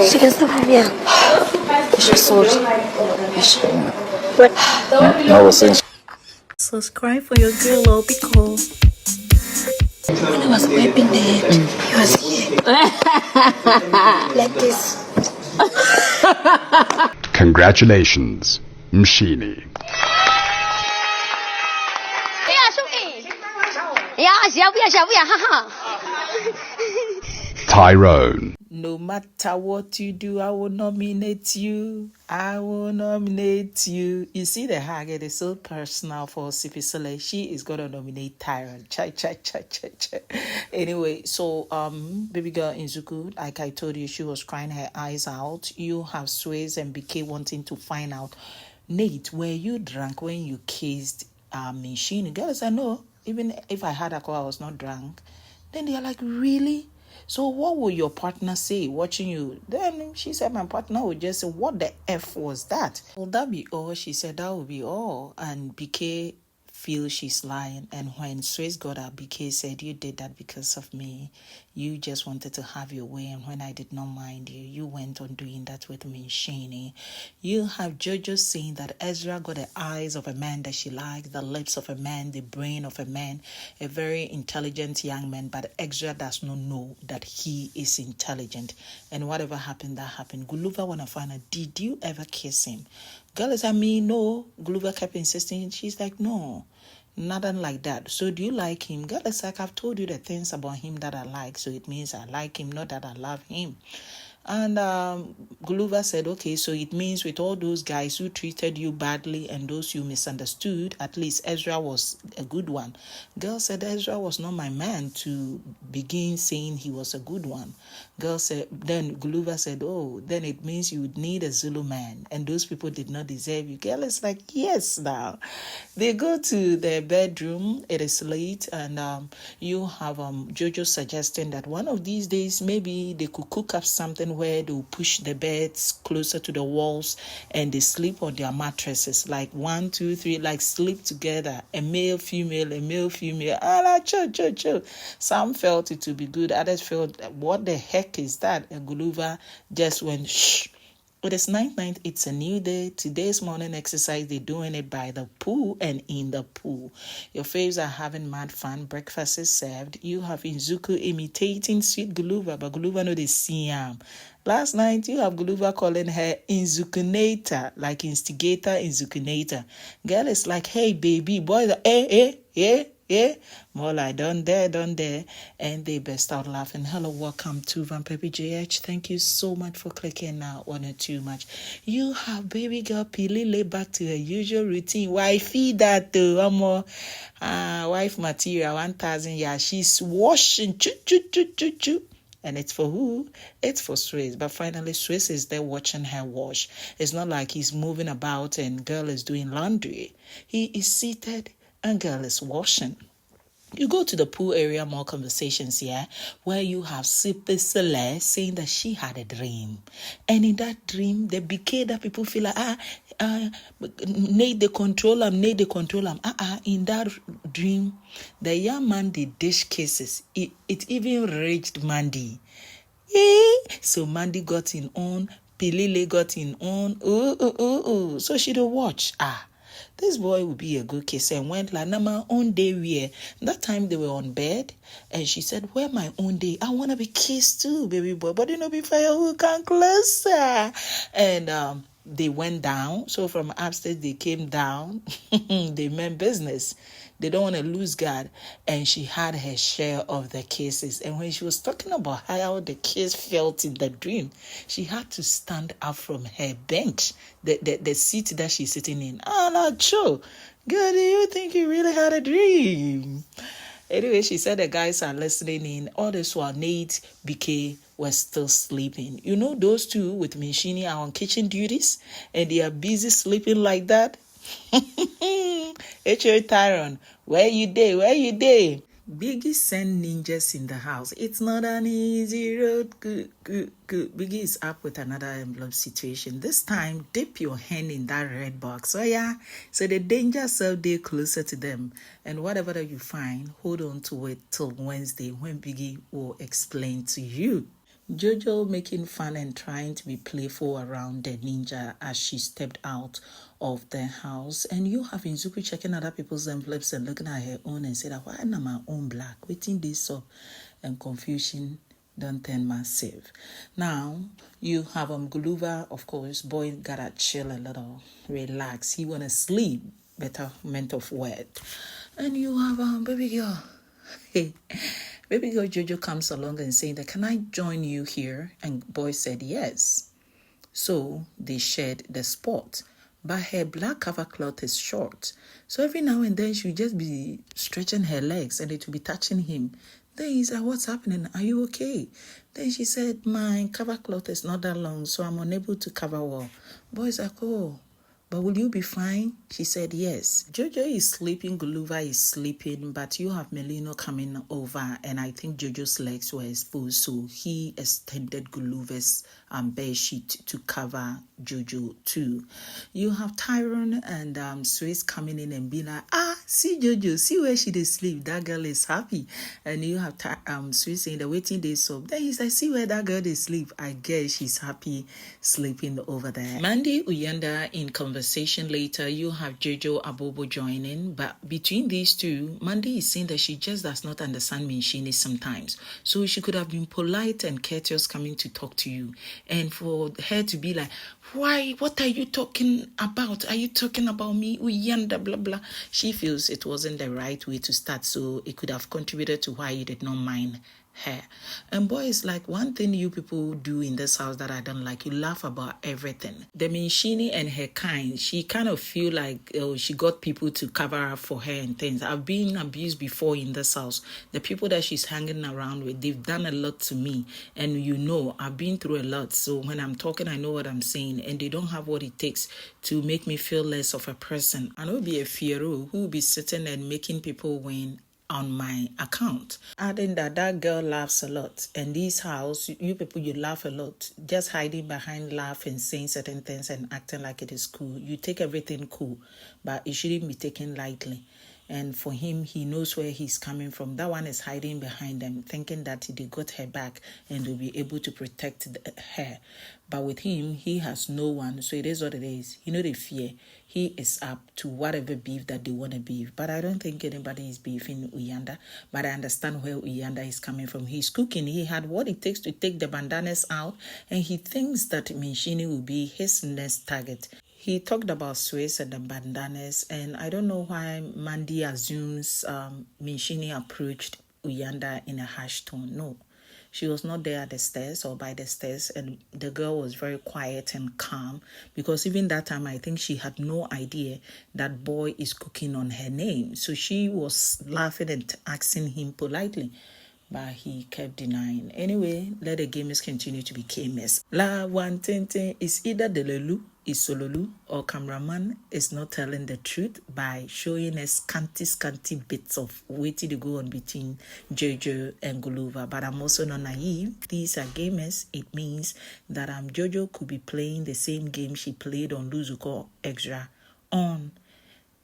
She can still have you. I was saying. Subscribe for your girl, oh, because When I was wiping the head, he was here. Like this. Congratulations, Mshini. Tyrone. no matter what you do, I will nominate you. I will nominate you. You see the hag, it is so personal for Sipisole. She is gonna nominate Tyrone. Chai. Anyway, so baby girl Inzuku, like I told you, she was crying her eyes out. You have Sways and BK wanting to find out. Nate, were you drunk when you kissed Mshini? Girls, I know. Even if I had alcohol, I was not drunk. Then they are like, really? So what will your partner say watching you? Then she said my partner would just say, what the F was that? Will that be all? She said that will be all. And BK feels she's lying. And when Swiss got up, BK said, you did that because of me. You just wanted to have your way. And when I did not mind you, you went on doing that with Mshini. You have Jojo saying that Ezra got the eyes of a man that she likes, the lips of a man, the brain of a man, a very intelligent young man, but Ezra does not know that he is intelligent. And whatever happened, that happened. Guluva want to find out, did you ever kiss him? Girl is, no. Guluva kept insisting. She's like, no. Nothing like that. So do you like him? Girl is like, I've told you the things about him that I like, so it means I like him, not that I love him. And Guluva said, okay, so it means with all those guys who treated you badly and those you misunderstood, at least Ezra was a good one. Girl said, Ezra was not my man to begin saying he was a good one. Girl said, then Guluva said, oh, then it means you would need a Zulu man, and those people did not deserve you. Girl is like, yes, now. They go to their bedroom, it is late, and you have Jojo suggesting that one of these days, maybe they could cook up something where they will push the beds closer to the walls and they sleep on their mattresses, like 1, 2, 3, like sleep together, a male, female, a male, female. Chill. Some felt it to be good, others felt, what the heck is that? And Guluva just went, shh. It is 9/9. It's a new day. Today's morning exercise, they're doing it by the pool and in the pool. Your faves are having mad fun. Breakfast is served. You have Inzuku imitating sweet Guluva, but Guluva know they see him. Last night, you have Guluva calling her Inzukunator, like instigator, Inzukunator. Girl is like, hey, baby, boy, yeah. More like, don't dare. And they burst out laughing. Hello, welcome to Vampire JH. Thank you so much for clicking now. One or too much. You have baby girl Pilile back to her usual routine. Wifey that one more wife material 1,000. Yeah, she's washing. Choo. And it's for who? It's for Swiss. But finally, Swiss is there watching her wash. It's not like he's moving about and girl is doing laundry. He is seated and girl is washing. You go to the pool area, more conversations here, where you have Sipe Celeste saying that she had a dream. And in that dream, the BK that people feel like, need the control him. In that dream, the young man did dish cases. It even reached Mandy. So Mandy got in on, Pilile got in on. So she don't watch. This boy would be a good kiss, and went like, my own day where. That time they were on bed, and she said, where my own day? I want to be kissed too, baby boy. But be fire who can closer. And they went down. So from upstairs, they came down. They meant business. They don't want to lose God. And she had her share of the kisses. And when she was talking about how the kiss felt in the dream, she had to stand up from her bench, the seat that she's sitting in. Not true. Girl, do you think you really had a dream? Anyway, she said the guys are listening in. All this while Nate, BK was still sleeping. You know, those two with Mshini are on kitchen duties and they are busy sleeping like that. H.O. Tyrone, where you day? Biggie send ninjas in the house. It's not an easy road. Good. Biggie is up with another envelope situation. This time, dip your hand in that red box. Oh yeah. So the danger self day closer to them. And whatever that you find, hold on to it till Wednesday when Biggie will explain to you. Jojo making fun and trying to be playful around the ninja as she stepped out of the house. And you have Nzuku checking other people's envelopes and looking at her own and said, why am I own black? Waiting this up and confusion don't turn massive. Now you have Guluva, of course, boy gotta chill a little, relax. He wanna sleep, betterment of word. And you have baby girl. Hey, baby girl Jojo comes along and saying that, can I join you here? And boy said yes. So they shared the spot. But her black cover cloth is short. So every now and then she'll just be stretching her legs and it will be touching him. Then he said, what's happening? Are you okay? Then she said, my cover cloth is not that long, so I'm unable to cover well. Boy's like, oh, but will you be fine? She said, yes. Jojo is sleeping, Guluva is sleeping, but you have Melino coming over, and I think Jojo's legs were exposed, so he extended Guluva's bed sheet to cover Jojo too. You have Tyrone and Swiss coming in and being like, see Jojo, see where she did sleep. That girl is happy. And you have Swiss saying the waiting day soap. Then he's like, see where that girl is sleep. I guess she's happy sleeping over there. Mandy Uyanda in conversation later, you have Jojo Abobo joining, but between these two, Mandy is saying that she just does not understand Mshini sometimes. So she could have been polite and courteous coming to talk to you. And for her to be like, why? What are you talking about? Are you talking about me? Uyanda, blah, blah. She feels it wasn't the right way to start, so it could have contributed to why you did not mind her. And boy, it's like one thing you people do in this house that I don't like, you laugh about everything. The Mshini and her kind, she kind of feel like she got people to cover up for her and things. I've been abused before in this house. The people that she's hanging around with, they've done a lot to me, and you know I've been through a lot, so when I'm talking I know what I'm saying, and they don't have what it takes to make me feel less of a person. I will be a Fiero who will be sitting and making people win on my account. Adding that girl laughs a lot. And this house, you people, you laugh a lot. Just hiding behind laugh and saying certain things and acting like it is cool. You take everything cool, but it shouldn't be taken lightly. And for him, he knows where he's coming from. That one is hiding behind them, thinking that they got her back and will be able to protect her. But with him, he has no one. So it is what it is. You know the fear. He is up to whatever beef that they want to beef. But I don't think anybody is beefing Uyanda. But I understand where Uyanda is coming from. He's cooking. He had what it takes to take the bandanas out. And he thinks that Mshini will be his next target. He talked about Swiss and the bandanas, and I don't know why Mandy assumes Mshini approached Uyanda in a harsh tone. No, she was not there at the stairs or by the stairs, and the girl was very quiet and calm, because even that time I think she had no idea that boy is cooking on her name. So she was laughing and asking him politely, but he kept denying. Anyway, let the gamers continue to be gamers. La one thing is either the Lelu is Sololu or cameraman is not telling the truth by showing us scanty bits of waiting to go on between Jojo and Guluva. But I'm also not naive. These are gamers. It means that Jojo could be playing the same game she played on Luzuko Extra on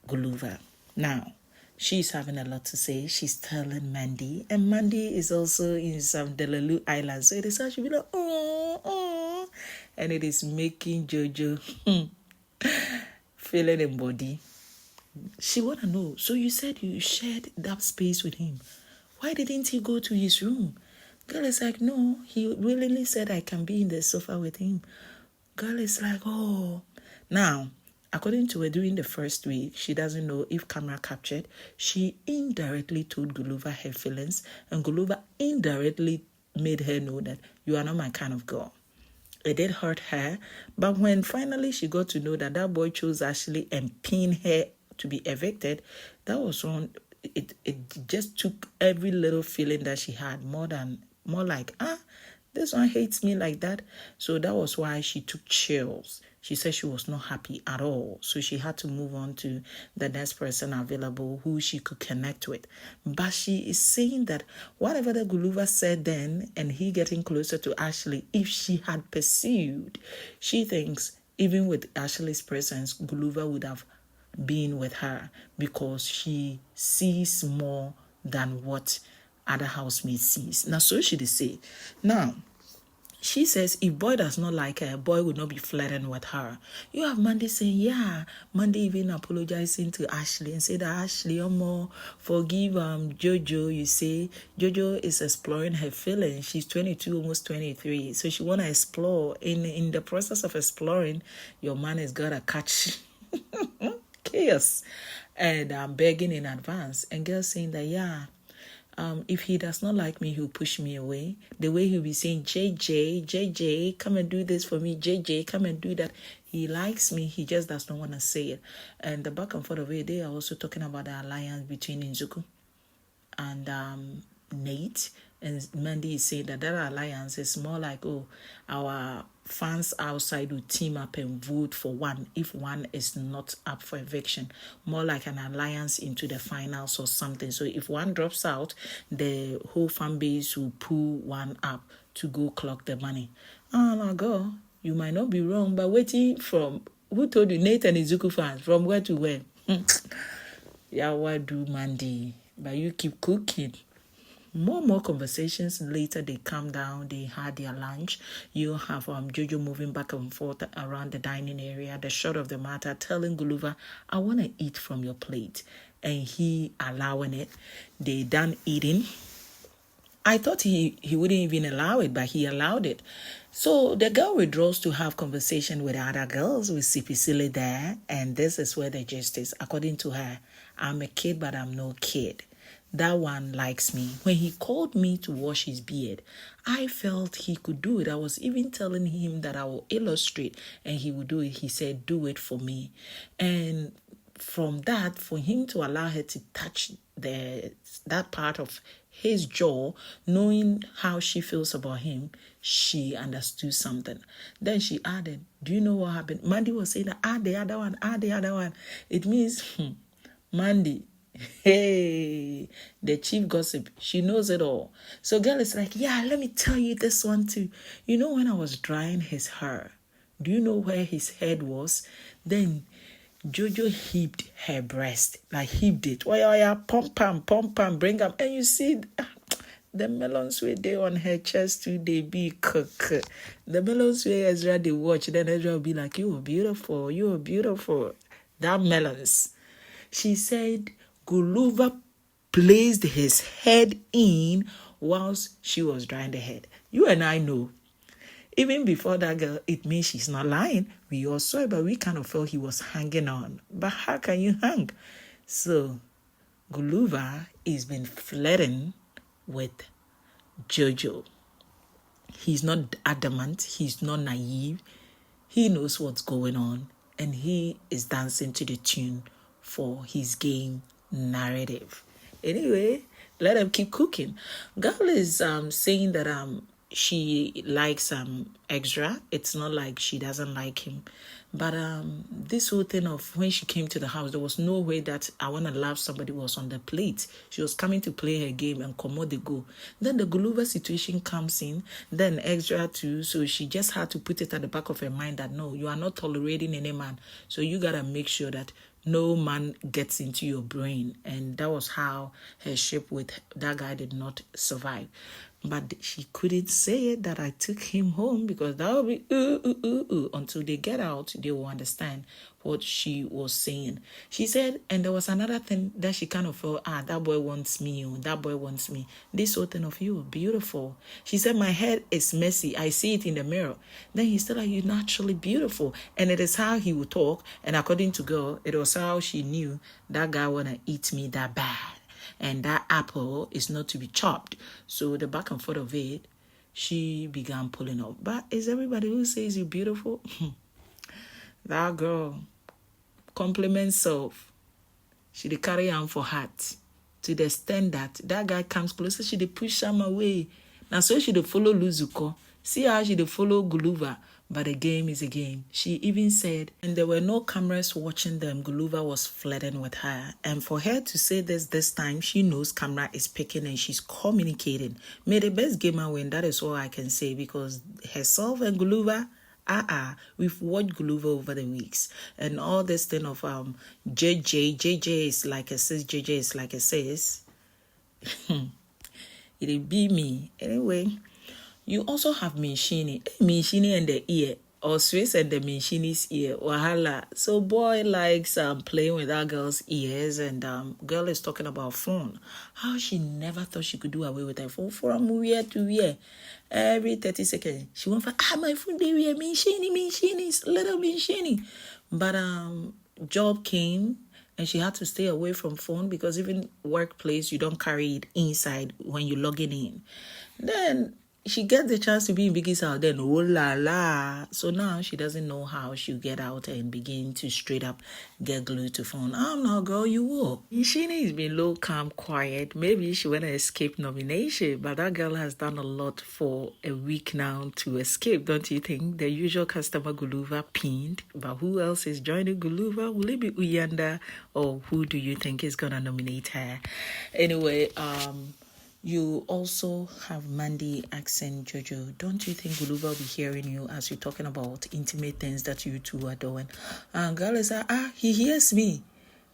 Guluva. Now, she's having a lot to say. She's telling Mandy. And Mandy is also in some Delulu Island. So it is how she'll be like, oh. And it is making Jojo feeling in body. She want to know. So you said you shared that space with him. Why didn't he go to his room? Girl is like, no. He willingly said I can be in the sofa with him. Girl is like, oh. Now, according to her, during the first week, she doesn't know if camera captured. She indirectly told Guluva her feelings, and Guluva indirectly made her know that you are not my kind of girl. It did hurt her, but when finally she got to know that that boy chose Ashley and pinned her to be evicted, that was wrong. It just took every little feeling that she had more like, this one hates me like that. So that was why she took chills. She said she was not happy at all. So she had to move on to the next person available who she could connect with. But she is saying that whatever the Guluva said then, and he getting closer to Ashley, if she had pursued, she thinks even with Ashley's presence, Guluva would have been with her, because she sees more than what other housemates sees. Now, so she did say. Now, she says if boy does not like her, boy would not be flirting with her. You have Mandy saying, yeah, Mandy even apologizing to Ashley and say that Ashley, forgive Jojo. You say Jojo is exploring her feelings. She's 22, almost 23, so she want to explore. In the process of exploring, your man has got to catch chaos, and I'm begging in advance. And girl saying that, yeah, if he does not like me, he'll push me away. The way he'll be saying, JJ, come and do this for me. JJ, come and do that. He likes me. He just does not want to say it. And the back and forth of it, they are also talking about the alliance between Nzuku and Nate. And Mandy is saying that alliance is more like, our fans outside will team up and vote for one if one is not up for eviction. More like an alliance into the finals or something. So if one drops out, the whole fan base will pull one up to go clock the money. Oh my God, you might not be wrong, but waiting from, who told you? Nate and Izuku fans, from where to where? Yeah, what do Mandy? But you keep cooking. More conversations later. They come down, they had their lunch. You have Jojo moving back and forth around the dining area. The short of the matter, telling Guluva, I want to eat from your plate, and he allowing it. They done eating. I thought he wouldn't even allow it, but he allowed it. So the girl withdraws to have conversation with other girls, with Sipisili there, and this is where the gist is. According to her, I'm a kid, but I'm no kid. That one likes me. When he called me to wash his beard, I felt he could do it. I was even telling him that I will illustrate and he would do it. He said, do it for me. And from that, for him to allow her to touch that part of his jaw, knowing how she feels about him, she understood something. Then she added, do you know what happened? Mandy was saying, add the other one. It means, Mandy, hey, the chief gossip, she knows it all. So girl is like, yeah, let me tell you this one too. You know, when I was drying his hair, do you know where his head was? Then Jojo heaved her breast, like heaved it. Oh yeah, pump, bring up. And you see the melons were there on her chest too, they be cook. The melons were Ezra, they watch, then Ezra will be like, you are beautiful. That melons. She said, Guluva placed his head in whilst she was drying the head. You and I know. Even before that girl, it means she's not lying. We all saw it, but we kind of felt he was hanging on. But how can you hang? So, Guluva has been flirting with Jojo. He's not adamant. He's not naive. He knows what's going on. And he is dancing to the tune for his game narrative. Anyway, let him keep cooking. Girl is saying that she likes Extra. It's not like she doesn't like him. But this whole thing of when she came to the house, there was no way that I want to love somebody was on the plate. She was coming to play her game and come out the go. Then the Guluva situation comes in, then Extra too. So she just had to put it at the back of her mind that no, you are not tolerating any man. So you got to make sure that no man gets into your brain. And that was how her ship with that guy did not survive. But she couldn't say it that I took him home, because that would be until they get out, they will understand what she was saying. She said, and there was another thing that she kind of felt, that boy wants me, that boy wants me. This whole thing of you, beautiful. She said, my head is messy. I see it in the mirror. Then he said, you're naturally beautiful. And it is how he would talk. And according to girl, it was how she knew that guy want to eat me that bad. And that apple is not to be chopped. So the back and forth of it, she began pulling up. But is everybody who says you're beautiful? That girl, compliment self. She dey carry on for heart. To the extent that guy comes closer, she dey push him away. Now so she dey follow Luzuko. See how she dey follow Guluva. But the game is a game. She even said, and there were no cameras watching them, Guluva was flirting with her. And for her to say this time, she knows camera is picking and she's communicating. May the best gamer win, that is all I can say, because herself and Guluva, we've watched Guluva over the weeks. And all this thing of JJ is like a sis, JJ is like a sis. It'll be me. Anyway, You also have Mshini. Mshini and the ear. Or Swiss and the Mshini's ear. Wahala. So boy likes playing with that girl's ears, and girl is talking about phone. How she never thought she could do away with her phone from year to year. Every 30 seconds. She went for my phone they wear Mshini, little Mshini. But job came and she had to stay away from phone because even workplace you don't carry it inside when you're logging in. Then she gets the chance to be in Biggie's house, then oh la la. So now she doesn't know how she'll get out and begin to straight up get glued to phone. I'm not girl, you will. Mshini has been low, calm, quiet. Maybe she want to escape nomination, but that girl has done a lot for a week now to escape, don't you think? The usual customer Guluva pinned, but who else is joining Guluva? Will it be Uyanda, or who do you think is gonna nominate her? Anyway, you also have Mandy asking Jojo, don't you think Guluva will be hearing you as you're talking about intimate things that you two are doing? And girl is like, he hears me.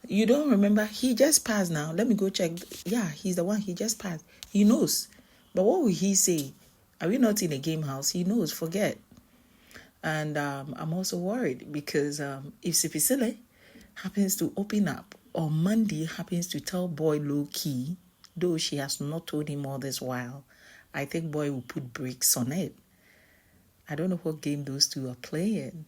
You don't remember? He just passed now. Let me go check. Yeah, he's the one. He just passed. He knows. But what will he say? Are we not in a game house? He knows. Forget. And I'm also worried because if Sipisile happens to open up, or Mandy happens to tell boy low key, though she has not told him all this while, I think boy will put brakes on it. I don't know what game those two are playing,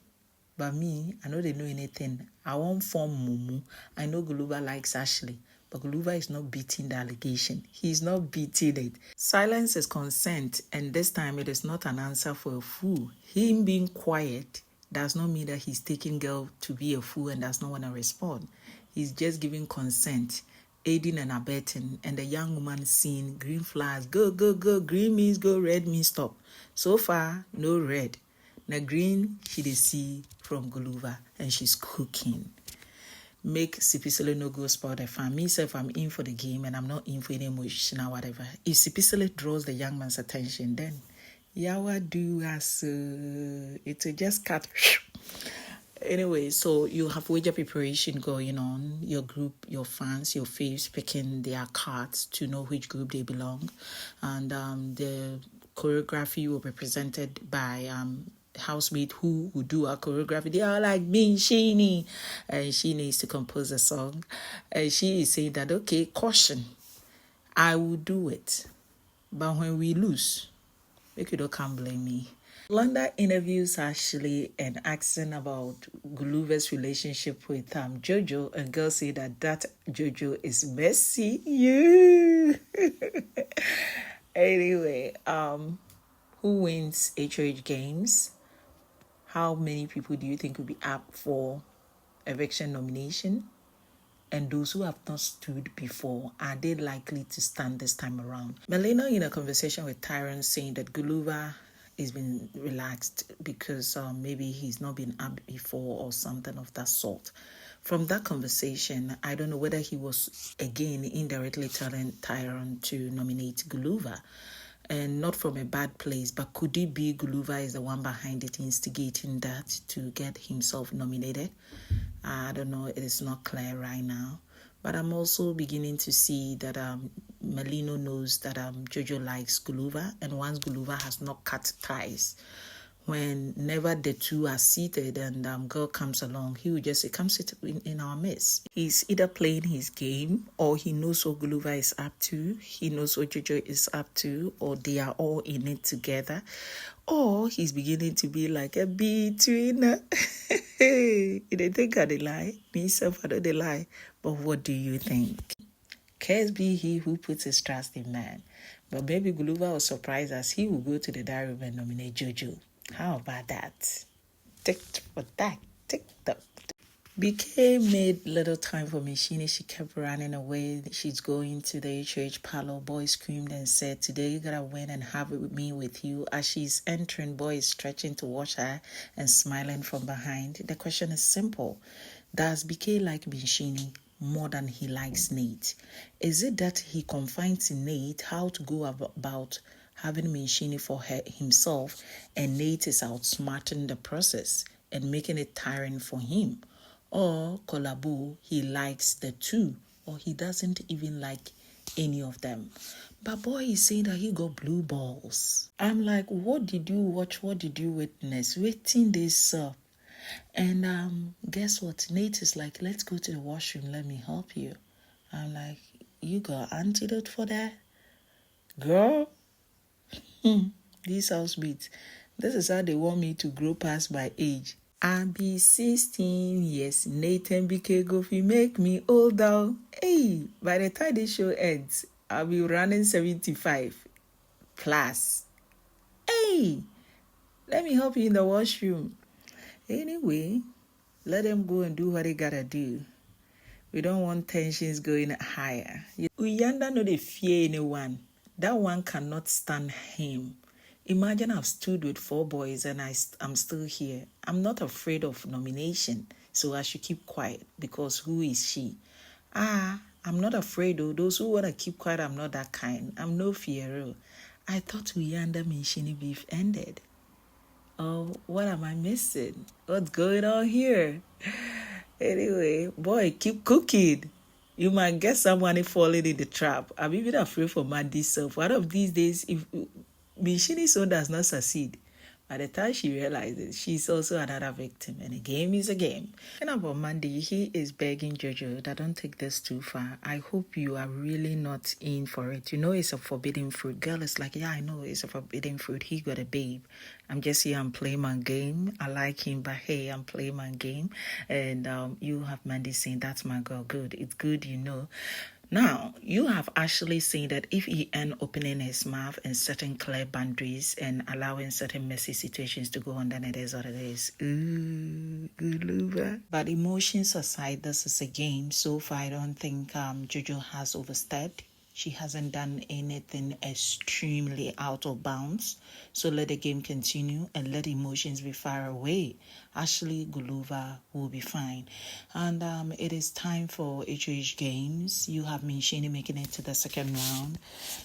but me, I know they know anything. I won't form Mumu. I know Guluva likes Ashley, but Guluva is not beating the allegation. He's not beating it. Silence is consent, and this time it is not an answer for a fool. Him being quiet does not mean that he's taking girl to be a fool and does not want to respond. He's just giving consent, aiding and abetting, and the young woman seeing green flags. Go, go, go. Green means go, red means stop. So far, no red. Now green, she did see from Guluva, and she's cooking. Make Sipisile no go spoil the farm. Me if I'm in for the game and I'm not in for any emotional whatever. If Sipisile draws the young man's attention, then yawa do as it will just cut. Anyway, so you have wager preparation going on. Your group, your fans, your faves picking their cards to know which group they belong. And the choreography will be presented by Housemate who will do our choreography. They are like Mshini, and she needs to compose a song. And she is saying that, okay, caution, I will do it. But when we lose, make you don't come blame me. Londa interviews Ashley and asking about Guluva's relationship with Jojo, and girls say that Jojo is messy. You. Anyway, who wins HOH games? How many people do you think will be up for eviction nomination? And those who have not stood before, are they likely to stand this time around? Melina, in a conversation with Tyrone, saying that Guluva is been relaxed because maybe he's not been up before or something of that sort. From that conversation, I don't know whether he was again indirectly telling Tyrone to nominate Guluva, and not from a bad place, but could it be Guluva is the one behind it, instigating that to get himself nominated? I don't know, it is not clear right now. But I'm also beginning to see that Melino knows that Jojo likes Guluva, and once Guluva has not cut ties, whenever the two are seated and girl comes along, he will just say, come sit in our midst. He's either playing his game, or he knows what Guluva is up to, he knows what Jojo is up to, or they are all in it together, or he's beginning to be like a betweener. Hey, they think I lie. Myself, I don't lie. But what do you think? Cursed be he who puts his trust in man. But maybe Guluva will surprise us. He will go to the diary room and nominate Jojo. How about that? Tick for that. Tick tock. Biggie made little time for Mshini. She kept running away. She's going to the HOH parlor. Boy screamed and said, today you gotta win and have it with me with you. As she's entering, boy is stretching to watch her and smiling from behind. The question is simple. Does Biggie like Mshini more than he likes Nate? Is it that he confides in Nate how to go about having Mshini for himself, and Nate is outsmarting the process and making it tiring for him? Or Kolabo, he likes the two, or he doesn't even like any of them. But boy is saying that he got blue balls. I'm like, what did you watch? What did you witness? Waiting this up. And guess what? Nate is like, let's go to the washroom. Let me help you. I'm like, you got antidote for that? Girl? These housemates. This is how they want me to grow past my age. I be 16 years. Nathan BK go fi make me old now. Hey, by the time this show ends, I'll be running 75 plus. Hey, let me help you in the washroom. Anyway, let them go and do what they gotta do. We don't want tensions going higher. Uyanda no dey fear anyone. That one cannot stand him. Imagine I've stood with 4 boys and I'm still here. I'm not afraid of nomination, so I should keep quiet because who is she? I'm not afraid though. Those who want to keep quiet, I'm not that kind. I'm no fearer. I thought Uyanda Mshini beef ended. Oh, what am I missing? What's going on here? Anyway, boy, keep cooking. You might get someone falling in the trap. I'm even afraid for Mandy's self. One of these days, if Mshini's son does not succeed, by the time she realizes, she's also another victim. And a game is a game. And about Mandy, he is begging Jojo that don't take this too far. I hope you are really not in for it. You know it's a forbidden fruit. Girl is like, yeah, I know it's a forbidden fruit. He got a babe. I'm just here, I'm playing my game. I like him, but hey, I'm playing my game. And you have Mandy saying, that's my girl. Good. It's good, you know. Now, you have actually seen that if he ends opening his mouth and setting clear boundaries and allowing certain messy situations to go on, then it is what it is. Ooh, Guluva. But emotions aside, this is a game. So far, I don't think Jojo has overstepped. She hasn't done anything extremely out of bounds. So let the game continue and let emotions be far away. Actually, Guluva will be fine. And it is time for HOH games. You have Mshini making it to the second round.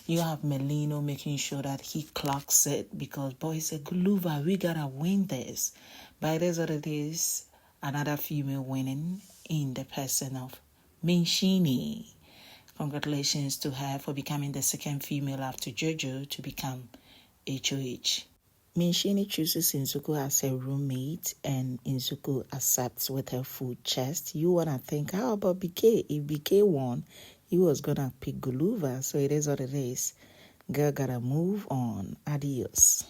You have Melino making sure that he clocks it because boy said, Guluva, we gotta win this. But it is what it is. Another female winning in the person of Mshini. Congratulations to her for becoming the second female after Jojo to become HOH. Mshini chooses Nzuku as her roommate and Nzuku accepts with her food chest. You want to think, how about BK? If BK won, he was going to pick Guluva. So it is what it is. Girl gotta move on. Adios.